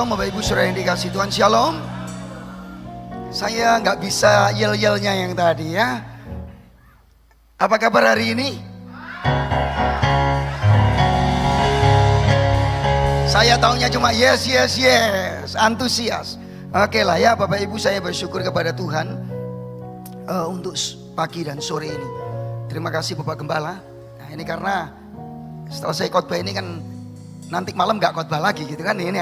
Shalom Bapak Ibu Saudara yang dikasih Tuhan, Shalom. Saya nggak bisa yel-yelnya yang tadi ya. Apa kabar hari ini? Saya taunya cuma yes, antusias. Oke lah ya Bapak Ibu, saya bersyukur kepada Tuhan untuk pagi dan sore ini. Terima kasih Bapak Gembala. Nah ini karena setelah saya khotbah ini kan nanti malam gak khotbah lagi gitu kan ini.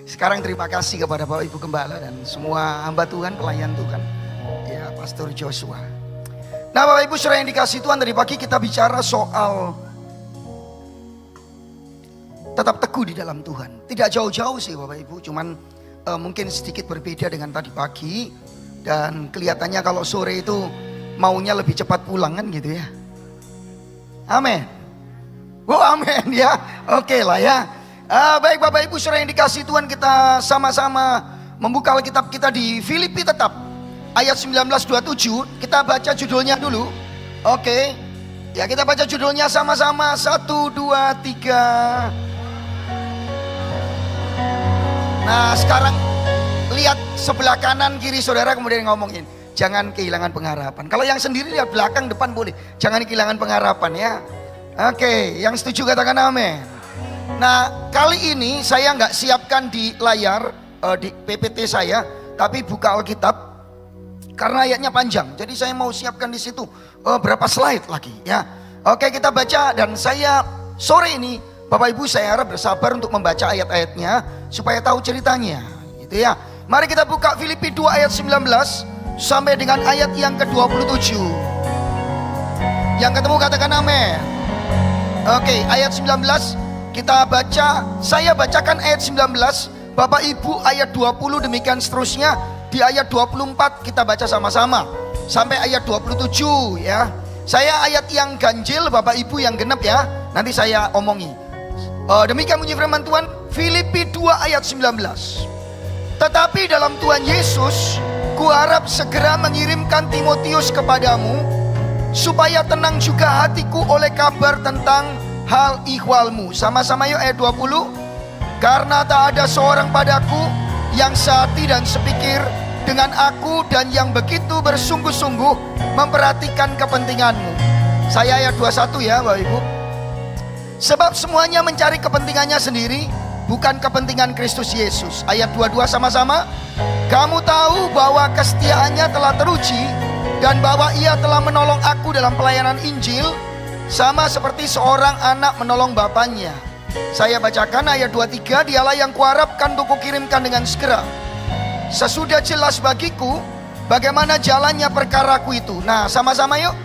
Sekarang terima kasih kepada Bapak Ibu Gembala dan semua hamba Tuhan, pelayan Tuhan. Ya Pastor Joshua. Nah Bapak Ibu Saudara yang dikasih Tuhan, tadi pagi kita bicara soal tetap teguh di dalam Tuhan. Tidak jauh-jauh sih Bapak Ibu, cuman mungkin sedikit berbeda dengan tadi pagi. Dan kelihatannya kalau sore itu maunya lebih cepat pulang kan gitu ya. Amin. Oh amin ya. Oke lah ya. Baik Bapak Ibu Saudara yang dikasih Tuhan, kita sama-sama membuka Alkitab kita di Filipi tetap ayat 19:27. Kita baca judulnya dulu. Oke. Ya kita baca judulnya sama-sama. 1, 2, 3. Nah sekarang lihat sebelah kanan kiri saudara, kemudian ngomongin jangan kehilangan pengharapan. Kalau yang sendiri lihat belakang depan boleh. Jangan kehilangan pengharapan ya. Oke, yang setuju katakan amin. Nah kali ini saya nggak siapkan di layar di PPT saya, tapi buka Alkitab karena ayatnya panjang. Jadi saya mau siapkan di situ berapa slide lagi ya. Oke kita baca, dan saya sore ini Bapak Ibu saya harap bersabar untuk membaca ayat-ayatnya supaya tahu ceritanya gitu ya. Mari kita buka Filipi 2 ayat 19 sampai dengan ayat yang ke-27. Yang ketemu katakan amin. Oke, ayat 19 kita baca, saya bacakan ayat 19, Bapak Ibu ayat 20 demikian seterusnya. Di ayat 24 kita baca sama-sama sampai ayat 27 ya. Saya ayat yang ganjil, Bapak Ibu yang genep ya. Nanti saya omongi. Demikian bunyi firman Tuhan, Filipi 2 ayat 19. Tetapi dalam Tuhan Yesus, kuharap segera mengirimkan Timotius kepadamu, supaya tenang juga hatiku oleh kabar tentang hal ihwalmu. Sama-sama yuk ayat 20. Karena tak ada seorang padaku yang sehati dan sepikir dengan aku, dan yang begitu bersungguh-sungguh memperhatikan kepentinganmu. Saya ayat 21 ya Bapak Ibu. Sebab semuanya mencari kepentingannya sendiri, bukan kepentingan Kristus Yesus. Ayat 22 sama-sama. Kamu tahu bahwa kesetiaannya telah teruji, dan bahwa ia telah menolong aku dalam pelayanan Injil, sama seperti seorang anak menolong bapaknya. Saya bacakan ayat 23. Dialah yang kuharapkan untuk kukirimkan dengan segera, sesudah jelas bagiku bagaimana jalannya perkaraku itu. Nah sama-sama yuk.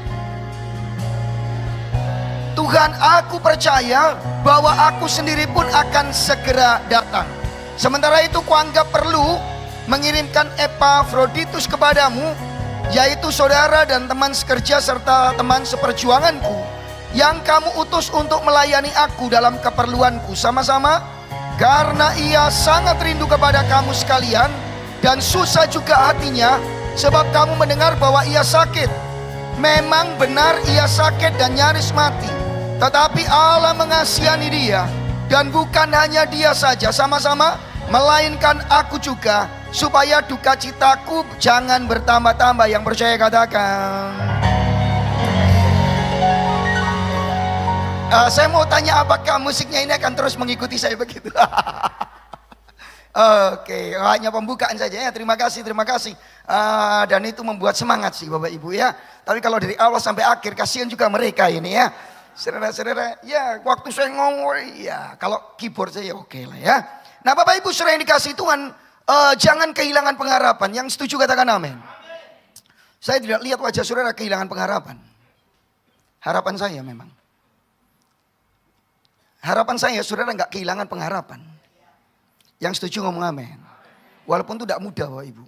Tuhan, aku percaya bahwa aku sendiri pun akan segera datang. Sementara itu kuanggap perlu mengirimkan Epafroditus kepadamu, yaitu saudara dan teman sekerja serta teman seperjuanganku, yang kamu utus untuk melayani aku dalam keperluanku. Sama-sama. Karena ia sangat rindu kepada kamu sekalian, dan susah juga hatinya sebab kamu mendengar bahwa ia sakit. Memang benar ia sakit dan nyaris mati, tetapi Allah mengasihani dia, dan bukan hanya dia saja, sama-sama, melainkan aku juga, supaya duka citaku jangan bertambah-tambah. Yang percaya katakan. Saya mau tanya, apakah musiknya ini akan terus mengikuti saya begitu? Oke, hanya pembukaan saja ya. Terima kasih, terima kasih. Dan itu membuat semangat sih Bapak Ibu ya. Tapi kalau dari awal sampai akhir kasihan juga mereka ini ya. Saudara-saudara, ya waktu saya ngomong ya, kalau keyboard saya oke lah ya. Nah Bapak Ibu saudara yang dikasih Tuhan, jangan kehilangan pengharapan. Yang setuju katakan amin. Saya tidak lihat wajah saudara kehilangan pengharapan. Harapan saya memang, harapan saya saudara nggak kehilangan pengharapan. Yang setuju ngomong amin. Walaupun itu tidak mudah Bapak Ibu.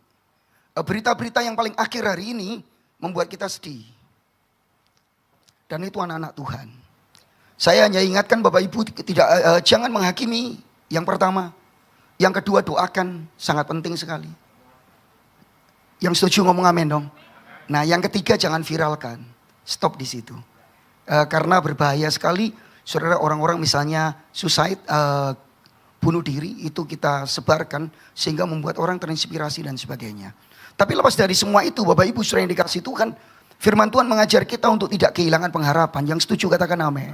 Berita-berita yang paling akhir hari ini membuat kita sedih. Dan itu anak-anak Tuhan. Saya hanya ingatkan Bapak Ibu jangan menghakimi. Yang pertama. Yang kedua, doakan, sangat penting sekali. Yang setuju ngomong amin dong. Nah yang ketiga, jangan viralkan. Stop di situ. Karena berbahaya sekali saudara, orang-orang misalnya suicide, bunuh diri itu kita sebarkan sehingga membuat orang terinspirasi dan sebagainya. Tapi lepas dari semua itu, Bapak Ibu saudara yang dikasihi Tuhan, firman Tuhan mengajar kita untuk tidak kehilangan pengharapan. Yang setuju katakan amin.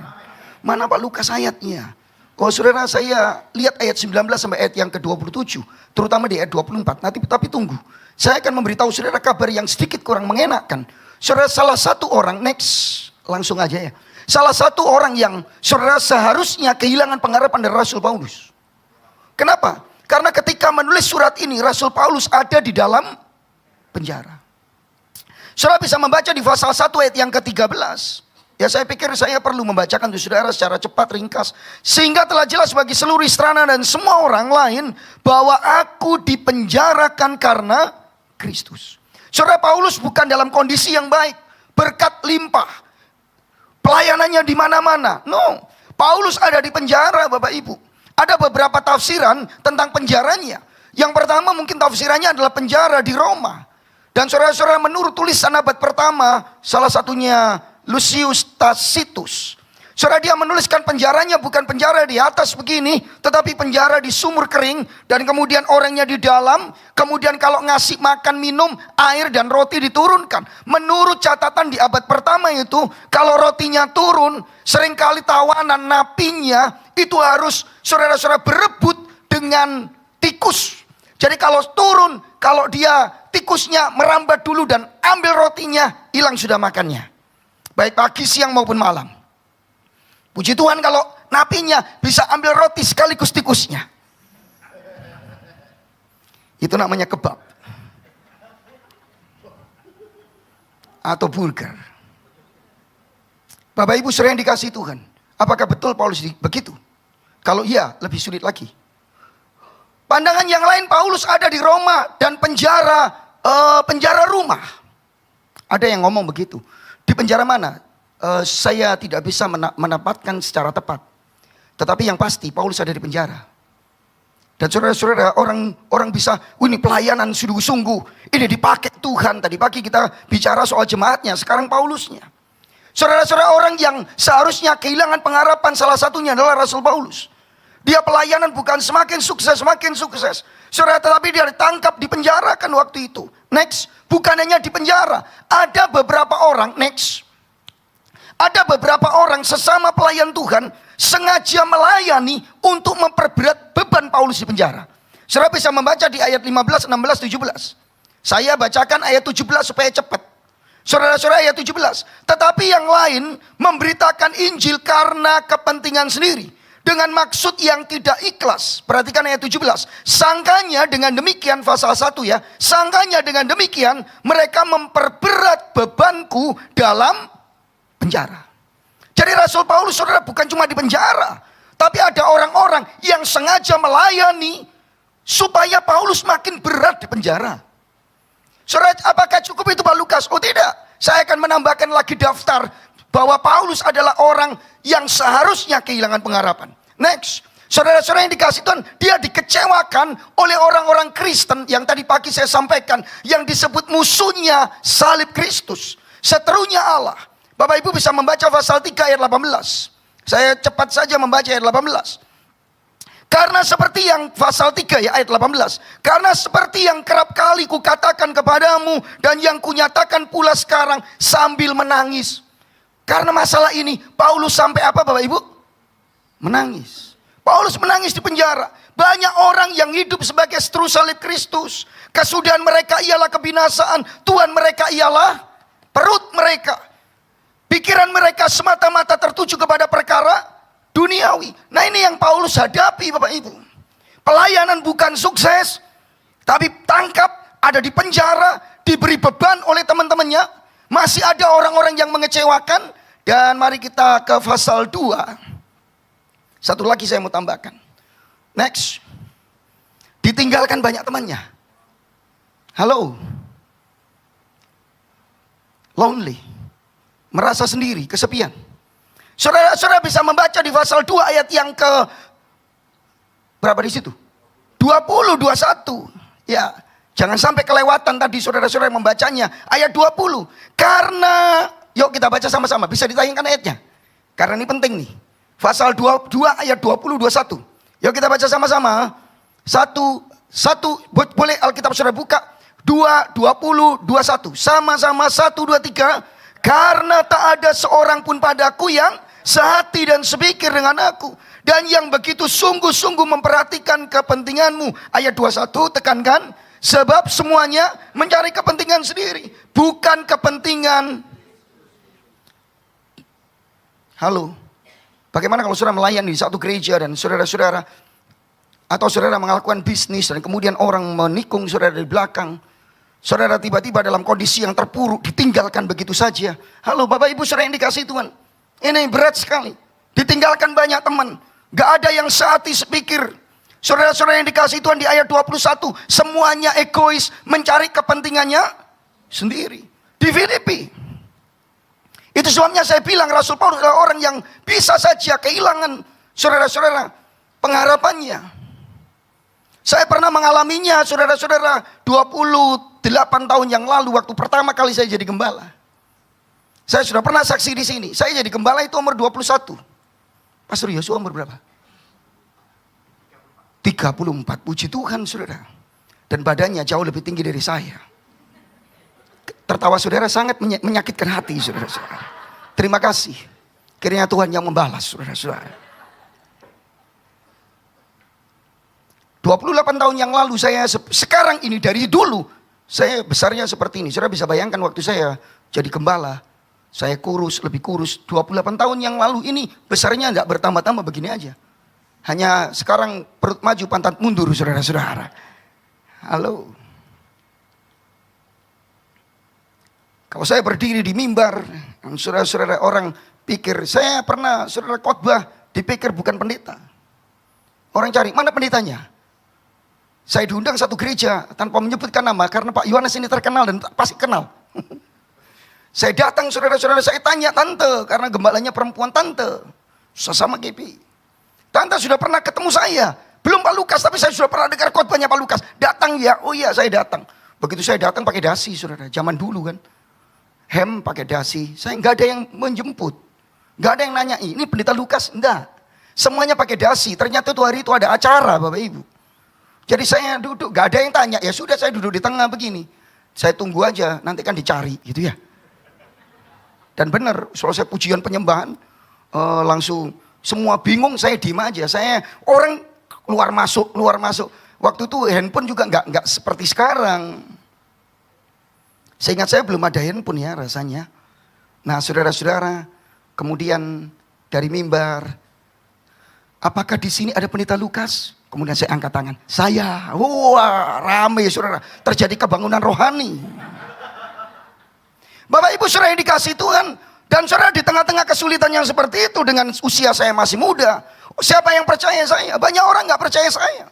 Mana Pak Lukas ayatnya? Oh saudara, saya lihat ayat 19 sampai ayat yang ke-27, terutama di ayat 24. Tapi tunggu, saya akan memberitahu saudara kabar yang sedikit kurang mengenakan. Saudara, salah satu orang, next, langsung aja ya. Salah satu orang yang saudara seharusnya kehilangan pengharapan dari Rasul Paulus. Kenapa? Karena ketika menulis surat ini, Rasul Paulus ada di dalam penjara. Saudara bisa membaca di pasal 1 ayat yang ke-13. Ya saya pikir saya perlu membacakan untuk saudara secara cepat ringkas. Sehingga telah jelas bagi seluruh istana dan semua orang lain bahwa aku dipenjarakan karena Kristus. Saudara, Paulus bukan dalam kondisi yang baik. Berkat limpah. Pelayanannya di mana-mana. No. Paulus ada di penjara Bapak Ibu. Ada beberapa tafsiran tentang penjaranya. Yang pertama mungkin tafsirannya adalah penjara di Roma. Dan saudara-saudara menurut tulisan abad pertama, salah satunya Lucius Tacitus. Saudara, dia menuliskan penjaranya bukan penjara di atas begini, tetapi penjara di sumur kering, dan kemudian orangnya di dalam, kemudian kalau ngasih makan, minum, air dan roti diturunkan. Menurut catatan di abad pertama itu, kalau rotinya turun, seringkali tawanan napinya itu harus saudara-saudara berebut dengan tikus. Jadi kalau turun, kalau dia tikusnya merambat dulu dan ambil rotinya, hilang sudah makannya. Baik pagi, siang maupun malam. Puji Tuhan kalau napinya bisa ambil roti sekaligus tikusnya. Itu namanya kebab. Atau burger. Bapak Ibu saudara yang dikasihi Tuhan. Apakah betul Paulus begitu? Kalau iya, lebih sulit lagi. Pandangan yang lain, Paulus ada di Roma dan penjara rumah. Ada yang ngomong begitu. Di penjara mana? Saya tidak bisa menempatkan secara tepat. Tetapi yang pasti Paulus ada di penjara. Dan saudara-saudara, orang bisa, ini pelayanan sungguh-sungguh. Ini dipakai Tuhan. Tadi pagi kita bicara soal jemaatnya, sekarang Paulusnya. Saudara-saudara, orang yang seharusnya kehilangan pengharapan salah satunya adalah Rasul Paulus. Dia pelayanan bukan semakin sukses. Saudara, tetapi dia ditangkap, dipenjarakan waktu itu. Next, bukan hanya di penjara. Ada beberapa orang, ada beberapa orang sesama pelayan Tuhan sengaja melayani untuk memperberat beban Paulus di penjara. Saudara bisa membaca di ayat 15, 16, 17. Saya bacakan ayat 17 supaya cepat. Saudara-saudara, ayat 17. Tetapi yang lain memberitakan Injil karena kepentingan sendiri, dengan maksud yang tidak ikhlas. Perhatikan ayat 17. Sangkanya dengan demikian, pasal 1 ya. Sangkanya dengan demikian mereka memperberat bebanku dalam penjara. Jadi Rasul Paulus saudara bukan cuma di penjara. Tapi ada orang-orang yang sengaja melayani supaya Paulus makin berat di penjara. Saudara, apakah cukup itu Pak Lukas? Oh tidak. Saya akan menambahkan lagi daftar bahwa Paulus adalah orang yang seharusnya kehilangan pengharapan. Next, saudara-saudara yang dikasih Tuhan, dia dikecewakan oleh orang-orang Kristen yang tadi pagi saya sampaikan, yang disebut musuhnya salib Kristus, seterunya Allah. Bapak Ibu bisa membaca pasal 3 ayat 18. Saya cepat saja membaca ayat 18. Karena seperti yang pasal 3 ya ayat 18. Karena seperti yang kerap kali kukatakan kepadamu dan yang kunyatakan pula sekarang sambil menangis. Karena masalah ini Paulus sampai apa Bapak Ibu? Menangis. Paulus menangis di penjara. Banyak orang yang hidup sebagai seteru salib Kristus. Kesudahan mereka ialah kebinasaan. Tuhan mereka ialah perut mereka. Pikiran mereka semata-mata tertuju kepada perkara duniawi. Nah ini yang Paulus hadapi Bapak Ibu. Pelayanan bukan sukses, tapi tangkap, ada di penjara, diberi beban oleh teman-temannya. Masih ada orang-orang yang mengecewakan. Dan mari kita ke pasal 2. Satu lagi saya mau tambahkan. Next. Ditinggalkan banyak temannya. Halo. Lonely. Merasa sendiri, kesepian. Saudara-saudara bisa membaca di pasal 2 ayat yang ke berapa di situ? 20, 21. Ya, jangan sampai kelewatan tadi saudara-saudara yang membacanya. Ayat 20. Karena, yuk kita baca sama-sama. Bisa ditayangkan ayatnya. Karena ini penting nih. Pasal 2 ayat 20, 21. Yuk kita baca sama-sama. Satu, boleh Alkitab saudara buka. 2, 20, 21. Sama-sama 1, 2, 3. Karena tak ada seorang pun padaku yang sehati dan sepikir dengan aku. Dan yang begitu sungguh-sungguh memperhatikan kepentinganmu. Ayat 21 tekankan. Sebab semuanya mencari kepentingan sendiri. Bukan kepentingan. Halo. Bagaimana kalau saudara melayani di satu gereja dan saudara-saudara. Atau saudara melakukan bisnis dan kemudian orang menikung saudara dari belakang. Saudara tiba-tiba dalam kondisi yang terpuruk, ditinggalkan begitu saja. Halo Bapak Ibu saudara yang dikasih Tuhan. Ini berat sekali. Ditinggalkan banyak teman. Gak ada yang sehati sepikir. Saudara-saudara yang dikasih Tuhan di ayat 21. Semuanya egois, mencari kepentingannya sendiri. Di Filipi. Itu sebabnya saya bilang Rasul Paulus adalah orang yang bisa saja kehilangan saudara-saudara pengharapannya. Saya pernah mengalaminya saudara-saudara 28 tahun yang lalu waktu pertama kali saya jadi gembala. Saya sudah pernah saksi di sini. Saya jadi gembala itu umur 21. Pastor Yosua umur berapa? 34. Puji Tuhan saudara. Dan badannya jauh lebih tinggi dari saya. Tertawa saudara sangat menyakitkan hati saudara-saudara. Terima kasih. Kiranya Tuhan yang membalas saudara-saudara. 28 tahun yang lalu saya sekarang ini dari dulu. Saya besarnya seperti ini. Saudara bisa bayangkan waktu saya jadi gembala. Saya kurus, lebih kurus. 28 tahun yang lalu ini besarnya enggak bertambah-tambah begini aja. Hanya sekarang perut maju pantat mundur saudara-saudara. Halo. Kalau saya berdiri di mimbar, saudara-saudara orang pikir, saya pernah saudara khotbah dipikir bukan pendeta. Orang cari, mana pendetanya? Saya diundang satu gereja tanpa menyebutkan nama karena Pak Yohanes ini terkenal dan pasti kenal. Saya datang saudara-saudara, saya tanya tante karena gembalanya perempuan tante. Sesama GP. Tante sudah pernah ketemu saya. Belum Pak Lukas tapi saya sudah pernah dengar khotbahnya Pak Lukas. Datang ya, oh iya saya datang. Begitu saya datang pakai dasi saudara, zaman dulu kan. Hem pakai dasi, saya nggak ada yang menjemput. Nggak ada yang nanya, ini pendeta Lukas? Enggak. Semuanya pakai dasi, ternyata itu hari itu ada acara Bapak Ibu. Jadi saya duduk, nggak ada yang tanya, ya sudah saya duduk di tengah begini. Saya tunggu aja, nanti kan dicari gitu ya. Dan benar, selesai pujian penyembahan, langsung semua bingung, saya diem aja. Saya orang keluar masuk. Waktu itu handphone juga nggak seperti sekarang. Seingat saya belum ada handphone ya rasanya. Nah saudara-saudara, kemudian dari mimbar, apakah di sini ada pendeta Lukas? Kemudian saya angkat tangan, saya. Wah rame saudara, terjadi kebangunan rohani. Bapak Ibu saudara yang dikasih Tuhan. Dan saudara di tengah-tengah kesulitan yang seperti itu dengan usia saya masih muda. Siapa yang percaya saya? Banyak orang gak percaya saya.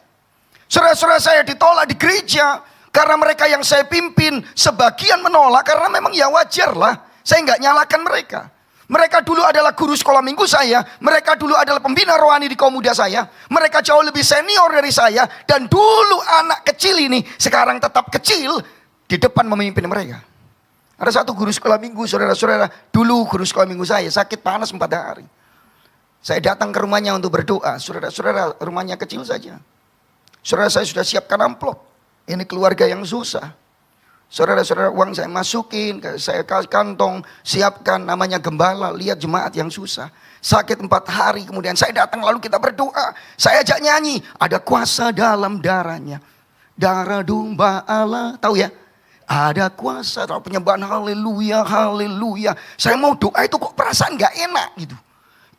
Saudara-saudara saya ditolak di gereja. Karena mereka yang saya pimpin sebagian menolak. Karena memang ya wajar lah. Saya gak nyalakan mereka. Mereka dulu adalah guru sekolah minggu saya. Mereka dulu adalah pembina rohani di kaum muda saya. Mereka jauh lebih senior dari saya. Dan dulu anak kecil ini sekarang tetap kecil di depan memimpin mereka. Ada satu guru sekolah minggu, saudara-saudara, dulu guru sekolah minggu saya sakit panas 4 hari. Saya datang ke rumahnya untuk berdoa, saudara-saudara rumahnya kecil saja. Saudara saya sudah siapkan amplop, ini keluarga yang susah. Saudara-saudara uang saya masukin, saya kantong, siapkan namanya gembala, lihat jemaat yang susah. Sakit 4 hari kemudian saya datang lalu kita berdoa. Saya ajak nyanyi, ada kuasa dalam darahnya. Darah domba Allah, tahu ya? Ada kuasa, tahu penyembahan haleluya, haleluya. Saya mau doa itu kok perasaan gak enak gitu.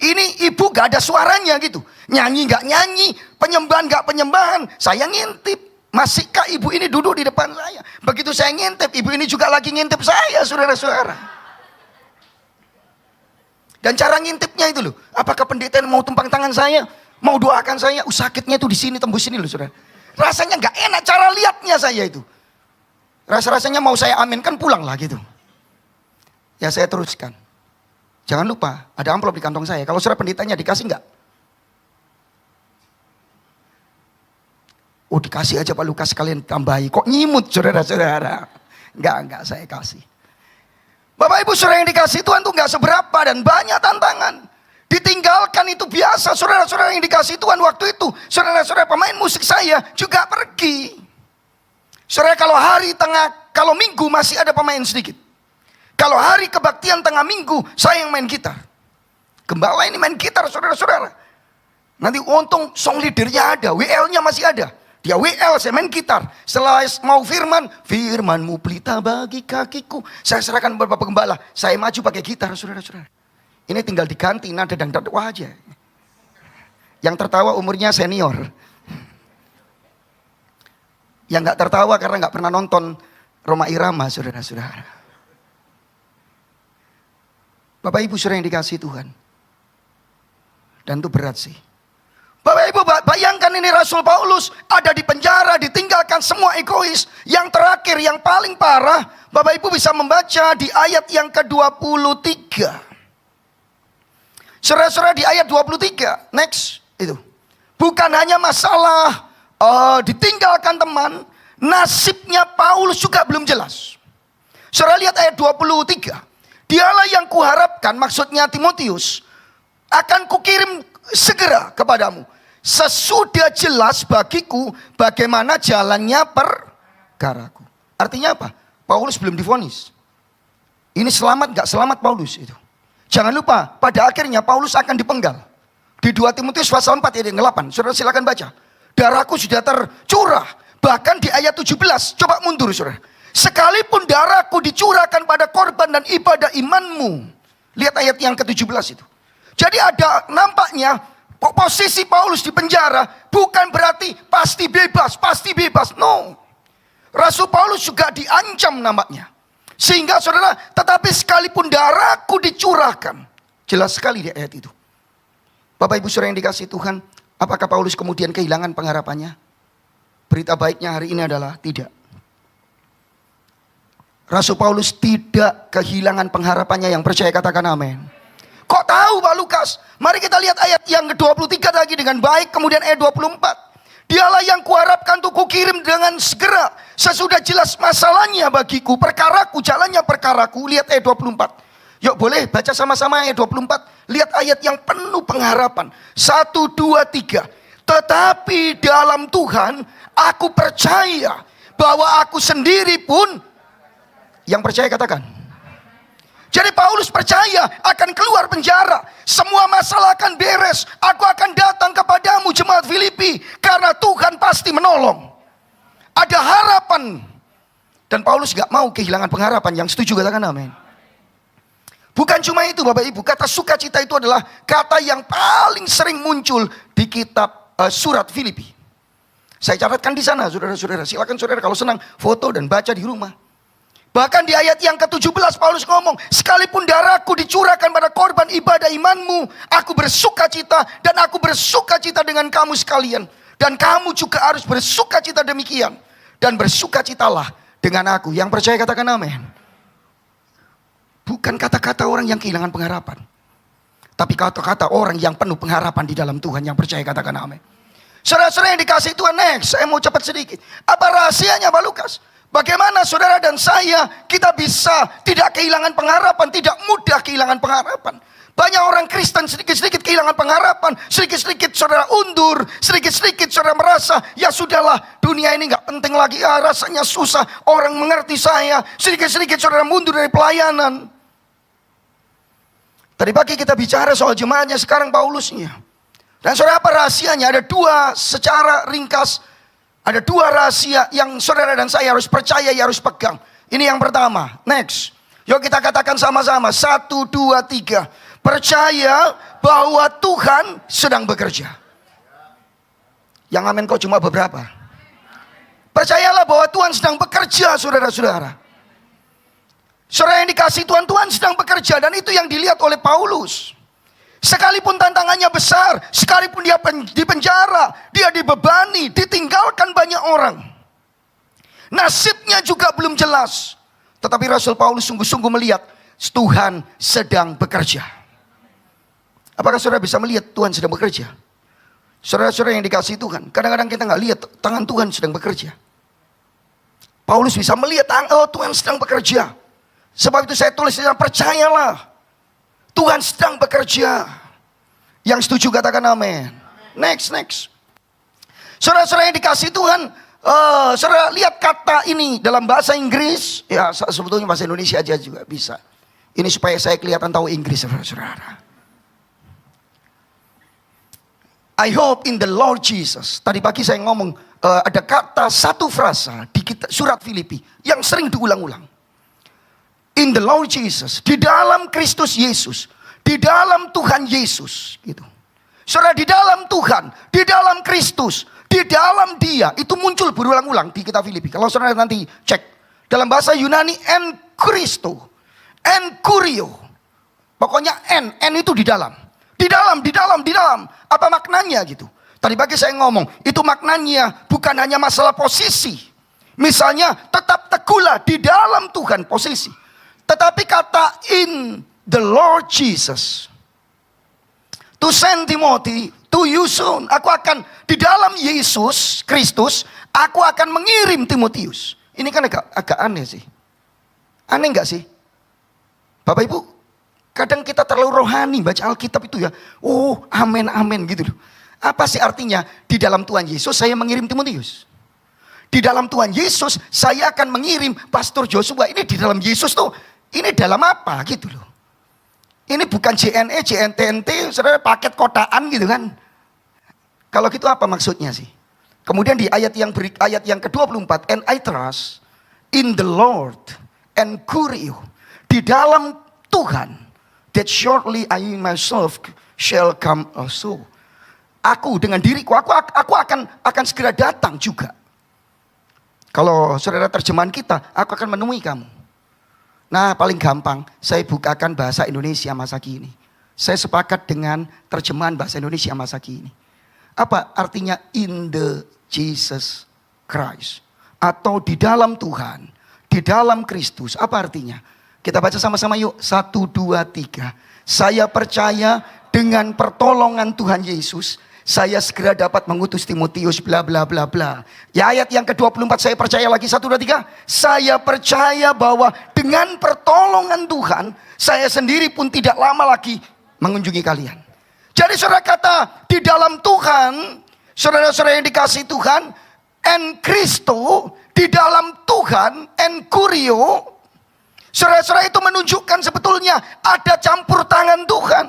Ini ibu gak ada suaranya gitu. Nyanyi gak nyanyi, penyembahan gak penyembahan. Saya ngintip, masihkah ibu ini duduk di depan saya? Begitu saya ngintip, ibu ini juga lagi ngintip saya saudara-saudara. Dan cara ngintipnya itu loh. Apakah pendeta mau tumpang tangan saya? Mau doakan saya? Sakitnya itu di sini, tembus sini loh saudara. Rasanya gak enak cara lihatnya saya itu. Rasa-rasanya mau saya aminkan pulang lah gitu. Ya saya teruskan. Jangan lupa ada amplop di kantong saya. Kalau saudara pendetanya dikasih enggak? Oh dikasih aja Pak Lukas sekalian tambahi. Kok nyimut saudara-saudara? Enggak saya kasih. Bapak Ibu saudara yang dikasih Tuhan tuh enggak seberapa dan banyak tantangan. Di Ditinggalkan itu biasa. Saudara-saudara yang dikasih Tuhan waktu itu, saudara-saudara pemain musik saya juga pergi. Saudara, kalau minggu masih ada pemain sedikit. Kalau hari kebaktian tengah minggu, saya yang main gitar. Gembala ini main gitar, saudara-saudara. Nanti untung song leadernya ada, WL-nya masih ada. Dia WL, saya main gitar. Setelah mau firmanmu pelita bagi kakiku. Saya serahkan beberapa gembala. Saya maju pakai gitar, saudara-saudara. Ini tinggal diganti nada dangdut aja. Yang tertawa umurnya senior. Yang gak tertawa karena gak pernah nonton Roma Irama, saudara-saudara. Bapak Ibu saudara yang dikasih Tuhan. Dan itu berat sih. Bapak Ibu bayangkan ini Rasul Paulus ada di penjara, ditinggalkan semua egois. Yang terakhir, yang paling parah, Bapak Ibu bisa membaca di ayat yang ke-23. Saudara-saudara di ayat 23, next itu. Bukan hanya masalah ditinggalkan teman, nasibnya Paulus juga belum jelas. Saudara lihat ayat 23. Dialah yang kuharapkan, maksudnya Timotius, akan kukirim segera kepadamu. Sesudah jelas bagiku bagaimana jalannya perkaraku. Artinya apa? Paulus belum divonis. Ini selamat gak selamat Paulus itu. Jangan lupa, pada akhirnya Paulus akan dipenggal. Di 2 Timotius pasal 4 ayat 8. Saudara silakan baca. Darahku sudah tercurah. Bahkan di ayat 17. Coba mundur saudara. Sekalipun darahku dicurahkan pada korban dan ibadah imanmu. Lihat ayat yang ke-17 itu. Jadi ada nampaknya posisi Paulus di penjara bukan berarti pasti bebas. No. Rasul Paulus juga diancam nampaknya. Sehingga saudara, tetapi sekalipun darahku dicurahkan. Jelas sekali di ayat itu. Bapak Ibu saudara yang dikasih Tuhan, apakah Paulus kemudian kehilangan pengharapannya? Berita baiknya hari ini adalah tidak. Rasul Paulus tidak kehilangan pengharapannya. Yang percaya katakan amin. Kok tahu Pak Lukas? Mari kita lihat ayat yang ke-23 lagi dengan baik. Kemudian ayat 24. Dialah yang kuharapkan untuk kukirim dengan segera. Sesudah jelas masalahnya bagiku, perkaraku, jalannya perkaraku. Lihat ayat 24. Yuk boleh baca sama-sama ayat 24. Lihat ayat yang penuh pengharapan. 1, 2, 3. Tetapi dalam Tuhan aku percaya bahwa aku sendiri pun. Yang percaya katakan. Jadi Paulus percaya akan keluar penjara. Semua masalah akan beres. Aku akan datang kepadamu jemaat Filipi. Karena Tuhan pasti menolong. Ada harapan. Dan Paulus gak mau kehilangan pengharapan. Yang setuju katakan amin. Bukan cuma itu Bapak Ibu. Kata sukacita itu adalah kata yang paling sering muncul di kitab surat Filipi. Saya catatkan di sana saudara-saudara. Silakan saudara kalau senang foto dan baca di rumah. Bahkan di ayat yang ke-17 Paulus ngomong, sekalipun darahku dicurahkan pada korban ibadah imanmu, aku bersukacita dan aku bersukacita dengan kamu sekalian. Dan kamu juga harus bersukacita demikian. Dan bersukacitalah dengan aku. Yang percaya katakan amin. Bukan kata-kata orang yang kehilangan pengharapan. Tapi kata-kata orang yang penuh pengharapan di dalam Tuhan. Yang percaya katakan amin. Saudara-saudara yang dikasih Tuhan, next. Saya mau cepat sedikit. Apa rahasianya Pak Lukas? Bagaimana saudara dan saya kita bisa tidak kehilangan pengharapan, tidak mudah kehilangan pengharapan. Banyak orang Kristen sedikit-sedikit kehilangan pengharapan, sedikit-sedikit saudara undur, sedikit-sedikit saudara merasa ya sudahlah dunia ini gak penting lagi, ya rasanya susah, orang mengerti saya, sedikit-sedikit saudara mundur dari pelayanan. Tadi pagi kita bicara soal jemaatnya, sekarang Paulusnya. Dan saudara apa rahasianya? Ada dua secara ringkas. Ada dua rahasia yang saudara dan saya harus percaya, harus pegang. Ini yang pertama. Next. Yuk kita katakan sama-sama. 1, 2, 3. Percaya bahwa Tuhan sedang bekerja. Yang amin kok cuma beberapa. Percayalah bahwa Tuhan sedang bekerja saudara-saudara. Saudara yang dikasih Tuhan, Tuhan sedang bekerja. Dan itu yang dilihat oleh Paulus. Sekalipun tantangannya besar, sekalipun dia di penjara, dia dibebani, ditinggalkan banyak orang. Nasibnya juga belum jelas. Tetapi Rasul Paulus sungguh-sungguh melihat Tuhan sedang bekerja. Apakah saudara bisa melihat Tuhan sedang bekerja? Saudara-saudara yang dikasih Tuhan, kadang-kadang kita nggak lihat tangan Tuhan sedang bekerja. Paulus bisa melihat, oh Tuhan sedang bekerja. Sebab itu saya tulis, percayalah. Tuhan sedang bekerja. Yang setuju katakan amin. Next. Saudara-saudara yang dikasih Tuhan, saudara lihat kata ini dalam bahasa Inggris, ya sebetulnya bahasa Indonesia aja juga bisa. Ini supaya saya kelihatan tahu Inggris, saudara-saudara. I hope in the Lord Jesus. Tadi pagi saya ngomong, ada kata satu frasa di surat Filipi yang sering diulang-ulang. In the Lord Jesus, di dalam Kristus Yesus, di dalam Tuhan Yesus, gitu. Saudara, di dalam Tuhan, di dalam Kristus, di dalam Dia, itu muncul berulang-ulang di kitab Filipi. Kalau saudara nanti cek dalam bahasa Yunani, en Christo, en Kurio, pokoknya en itu di dalam. Di dalam. Apa maknanya gitu? Tadi pagi saya ngomong, itu maknanya bukan hanya masalah posisi. Misalnya, tetap teguhlah di dalam Tuhan posisi. Tetapi kata in the Lord Jesus. To send Timothy to you soon. Aku akan di dalam Yesus Kristus, aku akan mengirim Timotius. Ini kan agak aneh sih. Aneh enggak sih? Bapak Ibu, kadang kita terlalu rohani baca Alkitab itu ya. Oh, amin gitu loh. Apa sih artinya? Di dalam Tuhan Yesus saya mengirim Timotius. Di dalam Tuhan Yesus saya akan mengirim Pastor Joshua. Ini di dalam Yesus tuh, ini dalam apa gitu loh. Ini bukan JNE, JNTNT, saudara paket kotaan gitu kan. Kalau gitu apa maksudnya sih? Kemudian di ayat yang ke-24, and I trust in the Lord and Curio. Di dalam Tuhan, that shortly I myself shall come also. Aku dengan diriku, aku akan segera datang juga. Kalau saudara terjemahan kita, aku akan menemui kamu. Nah, paling gampang saya bukakan bahasa Indonesia masa kini. Saya sepakat dengan terjemahan bahasa Indonesia masa kini. Apa artinya in the Jesus Christ? Atau di dalam Tuhan, di dalam Kristus. Apa artinya? Kita baca sama-sama yuk. 1, 2, 3. Saya percaya dengan pertolongan Tuhan Yesus, saya segera dapat mengutus Timotius bla bla bla bla. Ya, ayat yang ke-24 saya percaya lagi. 1, 2, 3. Saya percaya bahwa dengan pertolongan Tuhan, saya sendiri pun tidak lama lagi mengunjungi kalian. Jadi saudara kata di dalam Tuhan, saudara-saudara yang dikasih Tuhan, en Kristo, di dalam Tuhan, en Kurio. Saudara-saudara itu menunjukkan sebetulnya ada campur tangan Tuhan.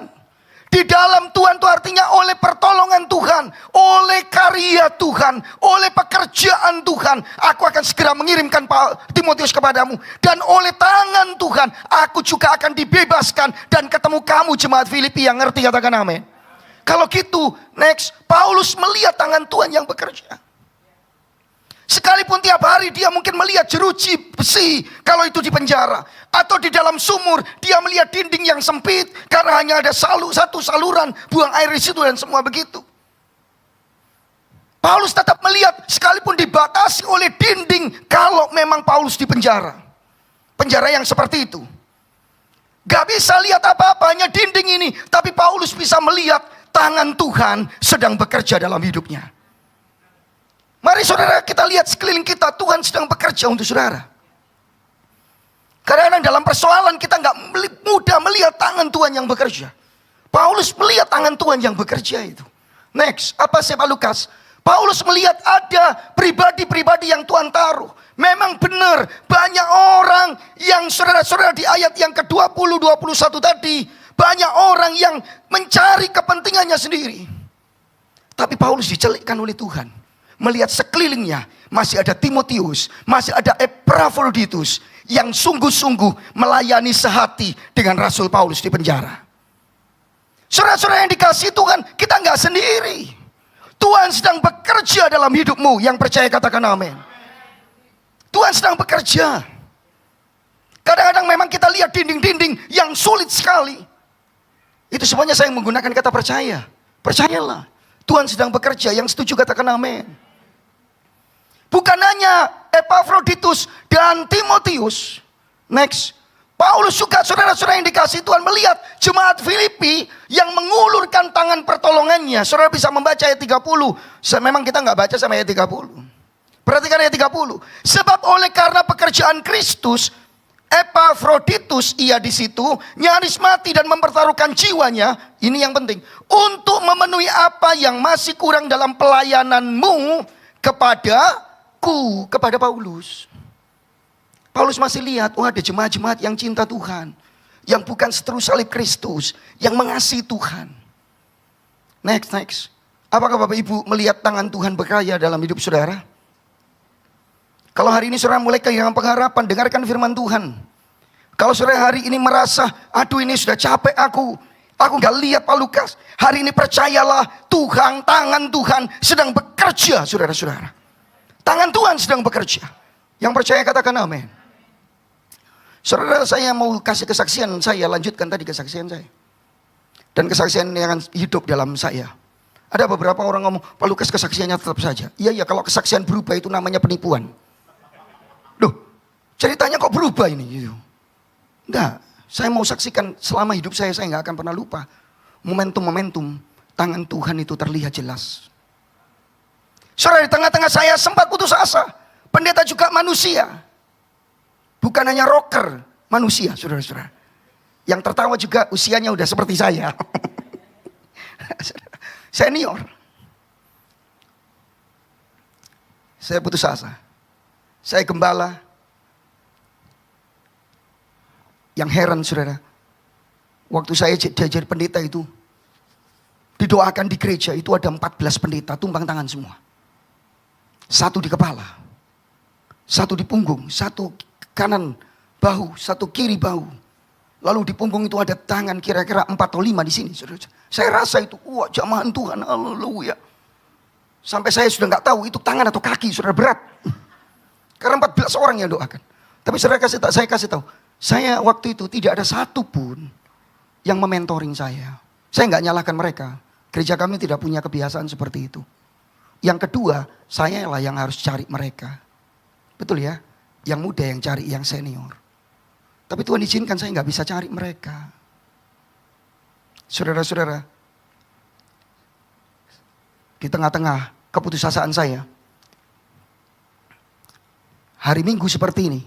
Di dalam Tuhan itu artinya oleh pertolongan Tuhan, oleh karya Tuhan, oleh pekerjaan Tuhan, aku akan segera mengirimkan Timotius kepadamu. Dan oleh tangan Tuhan, aku juga akan dibebaskan dan ketemu kamu jemaat Filipi yang ngerti, katakan amin. Kalau gitu, next, Paulus melihat tangan Tuhan yang bekerja. Sekalipun tiap hari dia mungkin melihat jeruji besi kalau itu di penjara. Atau di dalam sumur dia melihat dinding yang sempit karena hanya ada satu saluran, buang air di situ dan semua begitu. Paulus tetap melihat sekalipun dibatasi oleh dinding kalau memang Paulus di penjara. Penjara yang seperti itu. Gak bisa lihat apa-apa, hanya dinding ini. Tapi Paulus bisa melihat tangan Tuhan sedang bekerja dalam hidupnya. Mari saudara kita lihat sekeliling kita, Tuhan sedang bekerja untuk saudara. Kadang-kadang dalam persoalan kita gak mudah melihat tangan Tuhan yang bekerja. Paulus melihat tangan Tuhan yang bekerja itu. Next, apa siapa Lukas? Paulus melihat ada pribadi-pribadi yang Tuhan taruh. Memang benar banyak orang yang saudara-saudara di ayat yang ke-20, 21 tadi. Banyak orang yang mencari kepentingannya sendiri. Tapi Paulus dicelikkan oleh Tuhan. Melihat sekelilingnya masih ada Timotius, masih ada Epaphroditus yang sungguh-sungguh melayani sehati dengan Rasul Paulus di penjara. Saudara-saudara yang dikasih Tuhan, kita nggak sendiri. Tuhan sedang bekerja dalam hidupmu. Yang percaya katakan amin. Tuhan sedang bekerja. Kadang-kadang memang kita lihat dinding-dinding yang sulit sekali. Itu semuanya saya menggunakan kata percaya. Percayalah, Tuhan sedang bekerja. Yang setuju katakan amin. Bukan hanya Epaphroditus dan Timotius. Next, Paulus juga saudara-saudara yang dikasih Tuhan melihat jemaat Filipi yang mengulurkan tangan pertolongannya. Saudara bisa membaca ayat 30. Memang kita nggak baca sampai ayat 30. Perhatikan ayat 30. Sebab oleh karena pekerjaan Kristus, Epafroditus, ia di situ nyaris mati dan mempertaruhkan jiwanya. Ini yang penting, untuk memenuhi apa yang masih kurang dalam pelayananmu kepadaku, kepada Paulus. Paulus masih lihat, ada jemaat-jemaat yang cinta Tuhan, yang bukan seteru salib Kristus, yang mengasihi Tuhan. Next. Apakah Bapak Ibu melihat tangan Tuhan bekerja dalam hidup saudara? Kalau hari ini saudara mulai kehilangan pengharapan, dengarkan firman Tuhan. Kalau saudara hari ini merasa, aduh ini sudah capek aku gak lihat Pak Lukas. Hari ini percayalah, tangan Tuhan sedang bekerja, saudara-saudara. Tangan Tuhan sedang bekerja. Yang percaya katakan amin. Saudara, saya mau kasih kesaksian saya, lanjutkan tadi kesaksian saya. Dan kesaksian yang hidup dalam saya. Ada beberapa orang ngomong, Pak Lukas kesaksiannya tetap saja. Iya, kalau kesaksian berubah itu namanya penipuan. Duh, ceritanya kok berubah ini? Gitu. Enggak, saya mau saksikan selama hidup saya nggak akan pernah lupa. Momentum-momentum tangan Tuhan itu terlihat jelas. Saudara, di tengah-tengah saya sempat putus asa. Pendeta juga manusia. Bukan hanya rocker, manusia, saudara-saudara. Yang tertawa juga usianya udah seperti saya. Senior. Saya putus asa. Saya gembala. Yang heran saudara, waktu saya jadi pendeta itu, didoakan di gereja itu ada 14 pendeta tumpang tangan semua. Satu di kepala, satu di punggung, satu kanan bahu, satu kiri bahu. Lalu di punggung itu ada tangan kira-kira 4 atau 5 di sini. Saudara. Saya rasa itu, wah jamahan Tuhan, haleluya. Sampai saya sudah nggak tahu itu tangan atau kaki, saudara, berat. Karena 14 orang yang doakan. Tapi saudara saya kasih tahu, saya waktu itu tidak ada satu pun yang mementoring saya. Saya nggak nyalahkan mereka. Gereja kami tidak punya kebiasaan seperti itu. Yang kedua, saya lah yang harus cari mereka. Betul ya? Yang muda yang cari yang senior. Tapi Tuhan izinkan saya nggak bisa cari mereka. Saudara-saudara, di tengah-tengah keputusasaan saya, hari Minggu seperti ini,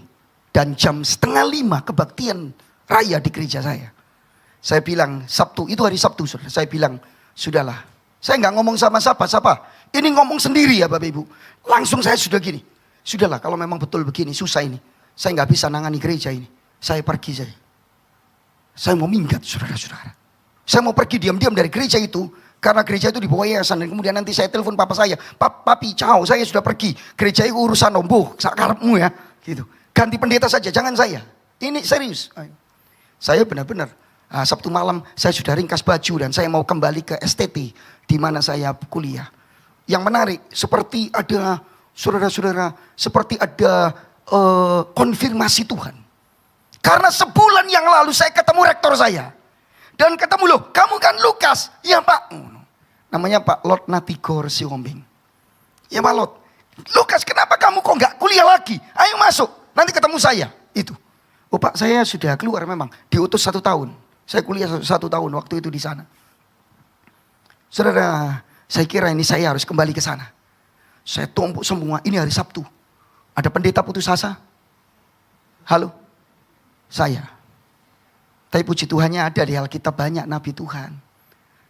dan jam 4:30 kebaktian raya di gereja saya. Saya bilang, Sabtu, itu hari Sabtu, saudara. Saya bilang, sudahlah. Saya nggak ngomong sama siapa. Ini ngomong sendiri ya Bapak Ibu. Langsung saya sudah gini. Sudahlah, kalau memang betul begini, susah ini. Saya nggak bisa nangani gereja ini. Saya pergi saja. Saya mau minggat, saudara-saudara. Saya mau pergi diam-diam dari gereja itu. Karena gereja itu di bawah yayasan. Dan kemudian nanti saya telepon papa saya. Papi, ciao, saya sudah pergi. Gereja itu urusan omboh, sakarepmu ya. Gitu. Ganti pendeta saja, jangan saya. Ini serius. Saya benar-benar Sabtu malam saya sudah ringkas baju dan saya mau kembali ke STT di mana saya kuliah. Yang menarik seperti ada saudara-saudara, seperti ada konfirmasi Tuhan. Karena sebulan yang lalu saya ketemu rektor saya. Dan ketemu, loh kamu kan Lukas. Ya Pak. Namanya Pak Lot Natigor Siombing. Ya Pak Lot. Lukas, kenapa kamu kok gak kuliah lagi? Ayo masuk, nanti ketemu saya. Itu. Oh Pak, saya sudah keluar memang. Diutus 1 tahun. Saya kuliah 1 tahun waktu itu di sana. Saudara, saya kira ini saya harus kembali ke sana. Saya tumpuk semua, ini hari Sabtu. Ada pendeta putus asa? Halo? Saya. Tapi puji Tuhannya ada di Alkitab banyak nabi Tuhan.